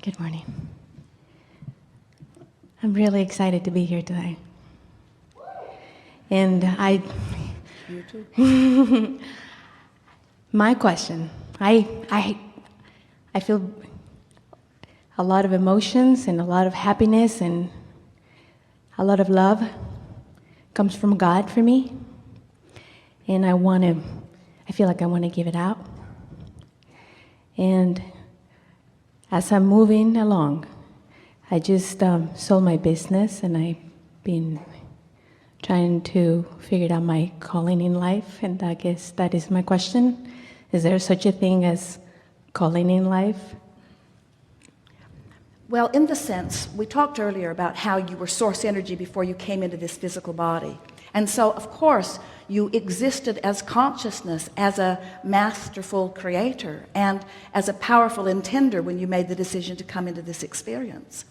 Good morning. I'm really excited to be here today. And You too. my question, I feel a lot of emotions and a lot of happiness and a lot of love comes from God for me. And I feel like I want to give it out. And as I'm moving along, I just sold my business and I've been trying to figure out my calling in life, and I guess that is my question. Is there such a thing as calling in life? Well, in the sense, we talked earlier about how you were source energy before you came into this physical body. And so, of course, you existed as consciousness, as a masterful creator, and as a powerful intender when you made the decision to come into this experience.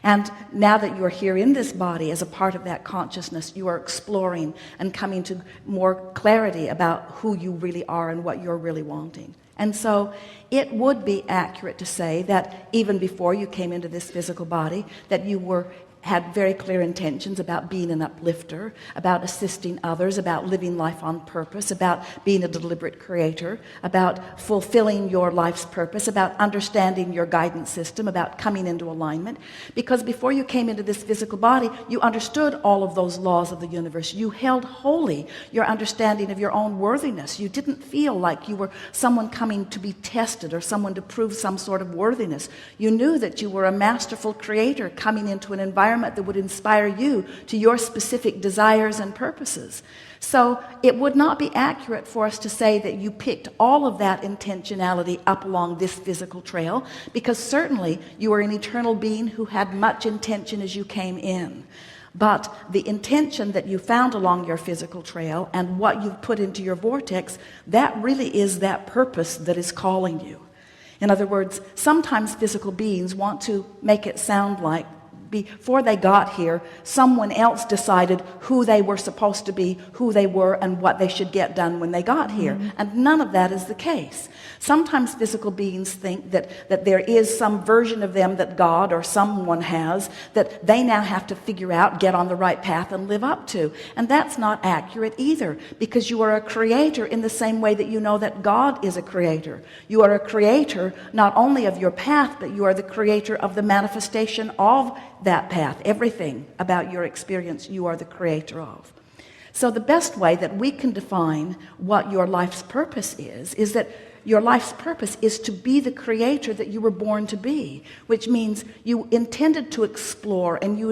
And now that you're here in this body as a part of that consciousness, you are exploring and coming to more clarity about who you really are and what you're really wanting. And so it would be accurate to say that even before you came into this physical body, that you had very clear intentions about being an uplifter, about assisting others, about living life on purpose, about being a deliberate creator, about fulfilling your life's purpose, about understanding your guidance system, about coming into alignment. Because before you came into this physical body, you understood all of those laws of the universe. You held holy your understanding of your own worthiness. You didn't feel like you were someone coming to be tested or someone to prove some sort of worthiness. You knew that you were a masterful creator coming into an environment that would inspire you to your specific desires and purposes. So it would not be accurate for us to say that you picked all of that intentionality up along this physical trail, because certainly you are an eternal being who had much intention as you came in. But the intention that you found along your physical trail and what you've put into your vortex, that really is that purpose that is calling you. In other words, sometimes physical beings want to make it sound like before they got here, someone else decided who they were supposed to be, who they were, and what they should get done when they got here. And none of that is the case. Sometimes physical beings think that there is some version of them that God or someone has that they now have to figure out, get on the right path, and live up to. And that's not accurate either, because you are a creator in the same way that you know that God is a creator. You are a creator not only of your path, but you are the creator of the manifestation of that path. Everything about your experience you are the creator of. So the best way that we can define what your life's purpose is that your life's purpose is to be the creator that you were born to be, which means you intended to explore, and you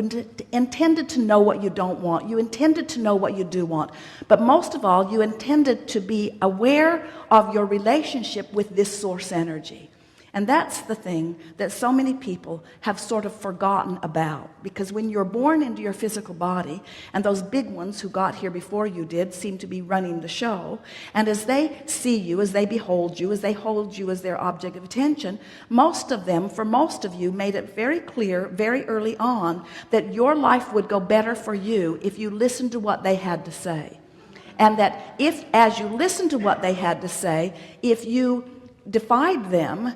intended to know what you don't want. You intended to know what you do want. But most of all, you intended to be aware of your relationship with this source energy. And that's the thing that so many people have sort of forgotten about, because when you're born into your physical body, and those big ones who got here before you did seem to be running the show, and as they see you, as they behold you, as they hold you as their object of attention, most of them, for most of you, made it very clear very early on that your life would go better for you if you listened to what they had to say. And that if, as you listened to what they had to say, if you defied them,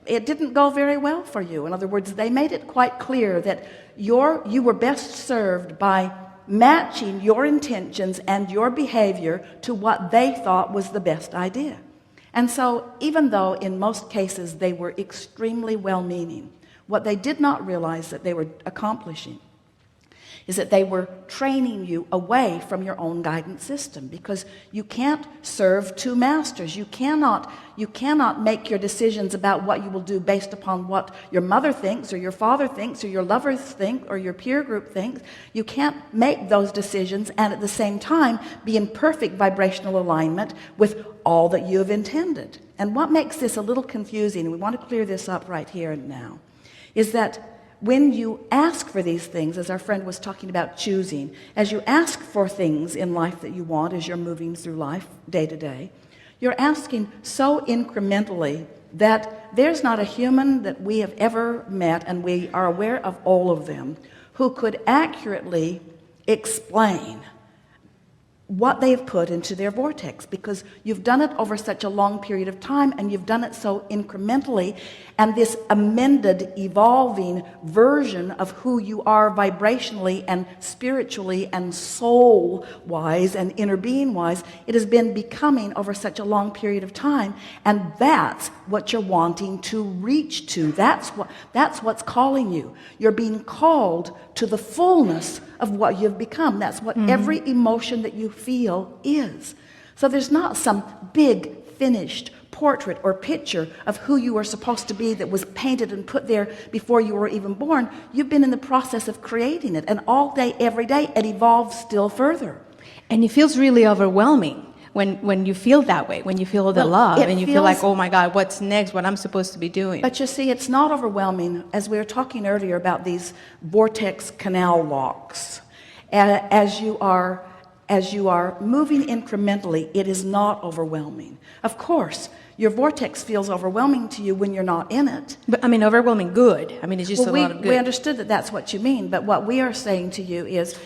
it didn't go very well for you. In other words, they made it quite clear that you were best served by matching your intentions and your behavior to what they thought was the best idea. And so even though in most cases they were extremely well-meaning, what they did not realize that they were accomplishing is that they were training you away from your own guidance system, because you can't serve two masters. You cannot make your decisions about what you will do based upon what your mother thinks or your father thinks or your lovers think or your peer group thinks. You can't make those decisions and at the same time be in perfect vibrational alignment with all that you have intended. And what makes this a little confusing, and we want to clear this up right here and now, is that when you ask for these things, as our friend was talking about choosing, as you ask for things in life that you want as you're moving through life day to day, you're asking so incrementally that there's not a human that we have ever met, and we are aware of all of them, who could accurately explain what they have put into their vortex, because you've done it over such a long period of time, and you've done it so incrementally, and this amended, evolving version of who you are vibrationally and spiritually and soul wise and inner being wise, it has been becoming over such a long period of time. And that's what you're wanting to reach to. That's what's calling you. You're being called to the fullness of what you've become. That's what every emotion that you feel is. So there's not some big finished portrait or picture of who you are supposed to be that was painted and put there before you were even born. You've been in the process of creating it, and all day, every day, it evolves still further. And it feels really overwhelming when you feel that way, when you feel the love, and you feel like, oh my God, what's next, what I'm supposed to be doing. But you see, it's not overwhelming. As we were talking earlier about these vortex canal locks, as you are moving incrementally, it is not overwhelming. Of course, your vortex feels overwhelming to you when you're not in it. But I mean, overwhelming good. I mean, it's just a lot of good. We understood that that's what you mean, but what we are saying to you is,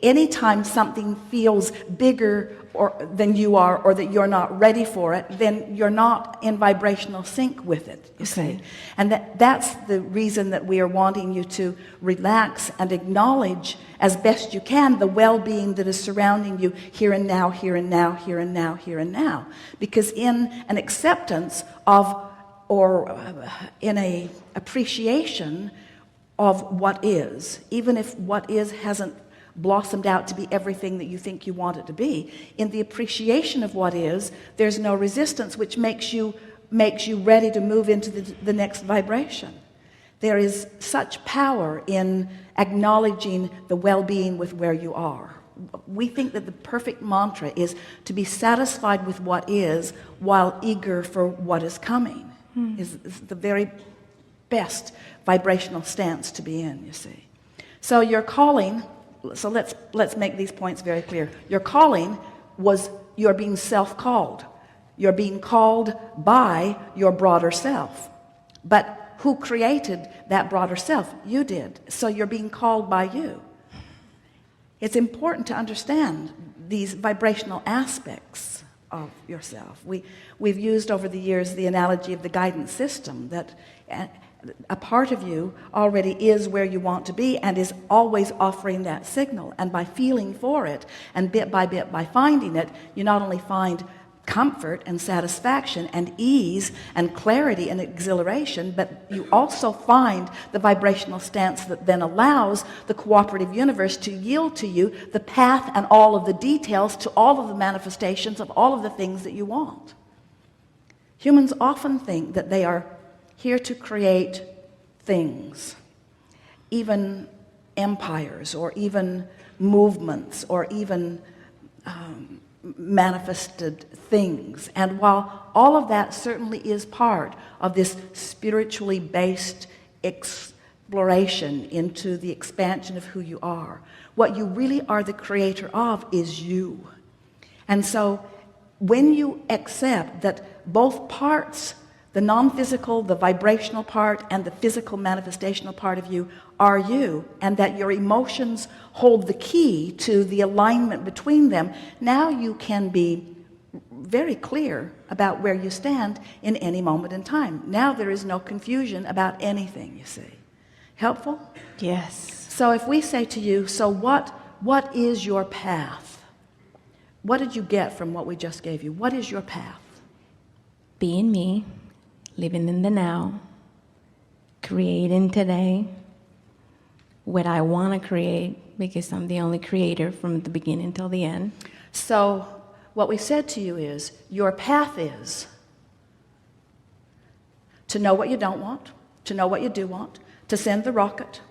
anytime something feels bigger than you are, or that you're not ready for it, then you're not in vibrational sync with it, you see. And that's the reason that we are wanting you to relax and acknowledge as best you can the well-being that is surrounding you here and now, here and now, here and now, here and now. Because in an acceptance of, or in a appreciation of what is, even if what is hasn't blossomed out to be everything that you think you want it to be, in the appreciation of what is, there's no resistance, which makes you ready to move into the next vibration. There is such power in acknowledging the well-being with where you are. We think that the perfect mantra is to be satisfied with what is while eager for what is coming. Is the very best vibrational stance to be in, you see. So your calling, so let's make these points very clear. Your calling was, you're being self-called. You're being called by your broader self. But who created that broader self? You did. So you're being called by you. It's important to understand these vibrational aspects of yourself. We've used over the years the analogy of the guidance system, that a part of you already is where you want to be and is always offering that signal. And by feeling for it, and bit by finding it, you not only find comfort and satisfaction and ease and clarity and exhilaration, but you also find the vibrational stance that then allows the cooperative universe to yield to you the path and all of the details to all of the manifestations of all of the things that you want. Humans often think that they are here to create things, even empires, or even movements, or even manifested things. And while all of that certainly is part of this spiritually based exploration into the expansion of who you are, what you really are the creator of is you. And so when you accept that both parts, the non-physical, the vibrational part, and the physical manifestational part of you are you, and that your emotions hold the key to the alignment between them, now you can be very clear about where you stand in any moment in time. Now there is no confusion about anything, you see. Helpful? Yes. So if we say to you, so what is your path? What did you get from what we just gave you? What is your path? Being me, living in the now, creating today what I want to create, because I'm the only creator from the beginning till the end. So what we said to you is, your path is to know what you don't want, to know what you do want, to send the rocket,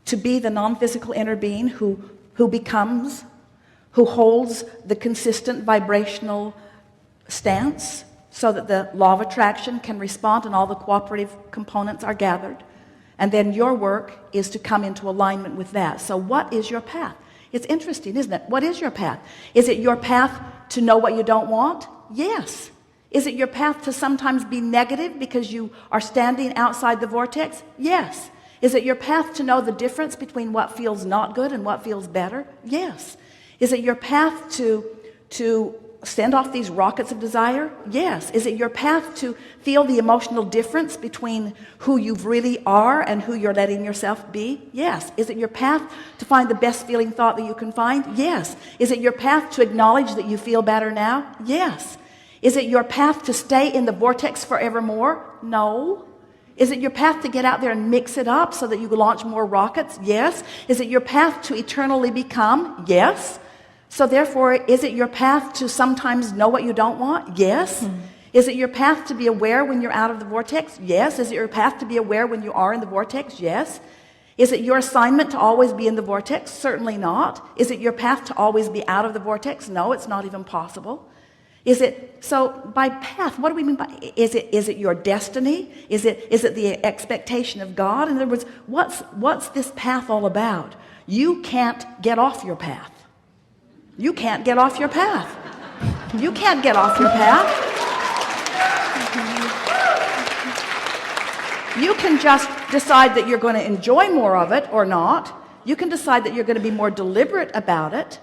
to be the non-physical inner being who becomes, who holds the consistent vibrational stance so that the law of attraction can respond and all the cooperative components are gathered. And then your work is to come into alignment with that. So what is your path? It's interesting, isn't it? What is your path? Is it your path to know what you don't want? Yes. Is it your path to sometimes be negative because you are standing outside the vortex? Yes. Is it your path to know the difference between what feels not good and what feels better? Yes. Is it your path to send off these rockets of desire? Yes. Is it your path to feel the emotional difference between who you really are and who you're letting yourself be? Yes. Is it your path to find the best feeling thought that you can find? Yes. Is it your path to acknowledge that you feel better now? Yes. Is it your path to stay in the vortex forevermore? No. Is it your path to get out there and mix it up so that you can launch more rockets? Yes. Is it your path to eternally become? Yes. So therefore, is it your path to sometimes know what you don't want? Yes. Is it your path to be aware when you're out of the vortex? Yes. Is it your path to be aware when you are in the vortex? Yes. Is it your assignment to always be in the vortex? Certainly not. Is it your path to always be out of the vortex? No, it's not even possible. Is it, so by path, what do we mean by, is it your destiny? Is it the expectation of God? In other words, what's this path all about? You can't get off your path. You can't get off your path. You can't get off your path. You can just decide that you're going to enjoy more of it or not. You can decide that you're going to be more deliberate about it.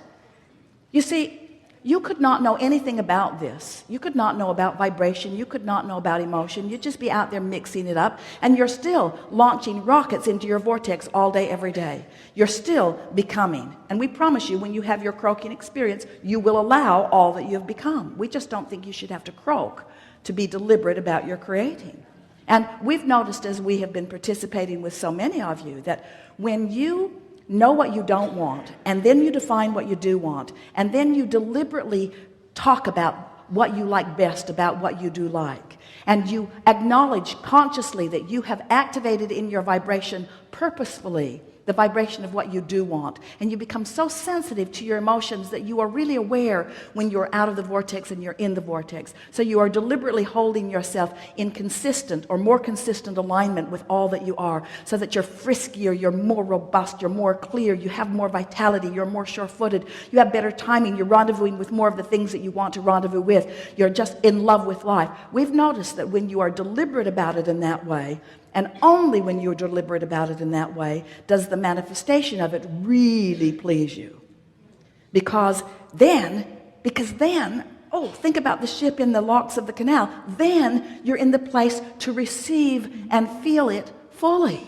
You see, you could not know anything about this. You could not know about vibration. You could not know about emotion. You'd just be out there mixing it up, and you're still launching rockets into your vortex all day, every day. You're still becoming. And we promise you, when you have your croaking experience, you will allow all that you have become. We just don't think you should have to croak to be deliberate about your creating. And we've noticed, as we have been participating with so many of you, that when you know what you don't want, and then you define what you do want, and then you deliberately talk about what you like best about what you do like, and you acknowledge consciously that you have activated in your vibration purposefully the vibration of what you do want, and you become so sensitive to your emotions that you are really aware when you're out of the vortex and you're in the vortex. So you are deliberately holding yourself in consistent or more consistent alignment with all that you are, so that you're friskier, you're more robust, you're more clear, you have more vitality, you're more sure-footed, you have better timing, you're rendezvousing with more of the things that you want to rendezvous with, you're just in love with life. We've noticed that when you are deliberate about it in that way, and only when you're deliberate about it in that way, does the manifestation of it really please you. Because then, oh, think about the ship in the locks of the canal. Then you're in the place to receive and feel it fully.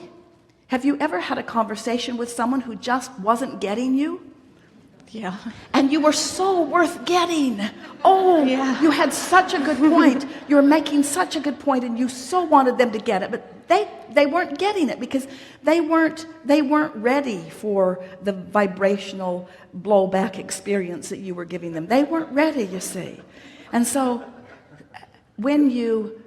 Have you ever had a conversation with someone who just wasn't getting you? Yeah. And you were so worth getting. Oh, yeah. You had such a good point. You were making such a good point, and you so wanted them to get it, but they weren't getting it because they weren't ready for the vibrational blowback experience that you were giving them. They weren't ready, you see. And so when you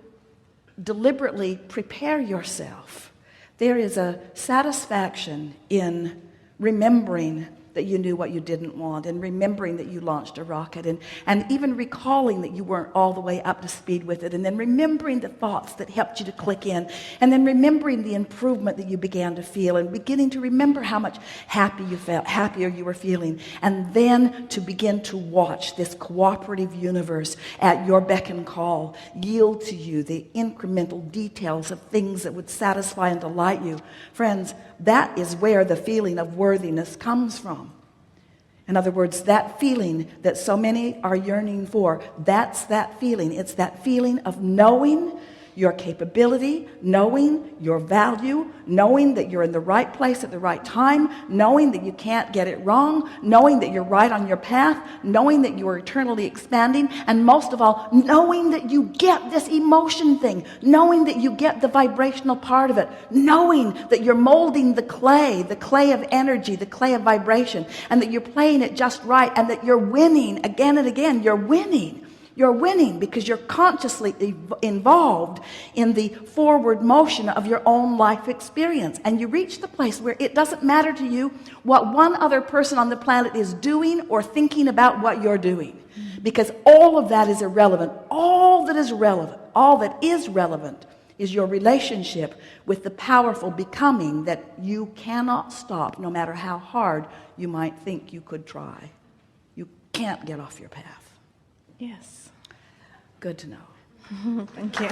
deliberately prepare yourself, there is a satisfaction in remembering that you knew what you didn't want, and remembering that you launched a rocket, and even recalling that you weren't all the way up to speed with it, and then remembering the thoughts that helped you to click in, and then remembering the improvement that you began to feel, and beginning to remember how much happier you were feeling, and then to begin to watch this cooperative universe at your beck and call yield to you the incremental details of things that would satisfy and delight you. Friends, that is where the feeling of worthiness comes from. In other words, that feeling that so many are yearning for, that's that feeling. It's that feeling of knowing your capability, knowing your value, knowing that you're in the right place at the right time, knowing that you can't get it wrong, knowing that you're right on your path, knowing that you are eternally expanding, and most of all, knowing that you get this emotion thing, knowing that you get the vibrational part of it, knowing that you're molding the clay of energy, the clay of vibration, and that you're playing it just right, and that you're winning again and again. You're winning. You're winning because you're consciously involved in the forward motion of your own life experience. And you reach the place where it doesn't matter to you what one other person on the planet is doing or thinking about what you're doing. Because all of that is irrelevant. All that is relevant is your relationship with the powerful becoming that you cannot stop, no matter how hard you might think you could try. You can't get off your path. Yes. Good to know. Thank you.